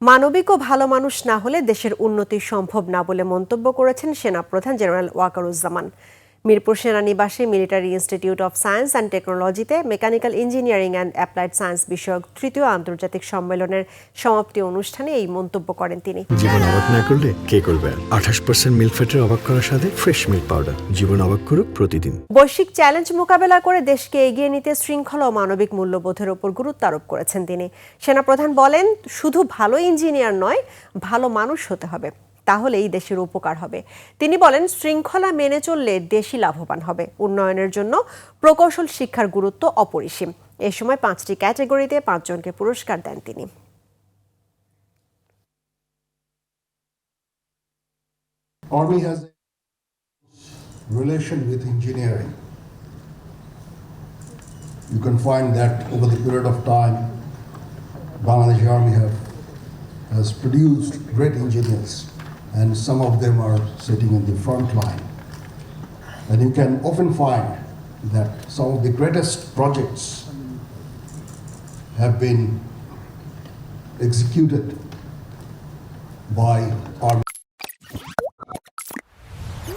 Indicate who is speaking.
Speaker 1: মানবিক ও ভালো মানুষ না হলে দেশের উন্নতি সম্ভব না বলে মন্তব্য করেছেন সেনাপ্রধান জেনারেল ওয়াকারুজ্জামান। মিরপুর সেনানিবাসে military institute of science and টেকনোলজিতে mechanical engineering and applied science বিষয়ক তৃতীয় আন্তর্জাতিক সম্মেলনের সমাপ্তি অনুষ্ঠানে এই মন্তব্য করেন তিনি।
Speaker 2: জীবন অবাক না করলে কে করবে? 28% মিল্ক ফ্যাটের অবাক করার সাথে ফ্রেশ মিল্ক পাউডার। জীবন অবাক করুক প্রতিদিন।
Speaker 1: বৈশ্বিক চ্যালেঞ্জ মোকাবেলা করে দেশকে এগিয়ে নিতে শৃঙ্খলা ও মানবিক মূল্যবোধের উপর গুরুত্ব আরোপ করেছেন তিনি। সেনাপ্রধান বলেন, শুধু ভালো ইঞ্জিনিয়ার নয়, ভালো মানুষ হতে হবে, তাহলেই দেশের উপকার হবে। তিনি বলেন, শৃঙ্খলা মেনে চললে দেশই লাভবান হবে। উন্নয়নের জন্য প্রকৌশল শিক্ষার গুরুত্ব অপরিসীম। এ সময় 5টি ক্যাটাগরিতে 5 জনকে পুরস্কার দেন তিনি।
Speaker 3: Army has a relation with engineering. You can find that over the period of time, Bangladesh Army has produced great engineers, and some of them are sitting in the front line. And you can often find that some of the greatest projects have been executed by Army.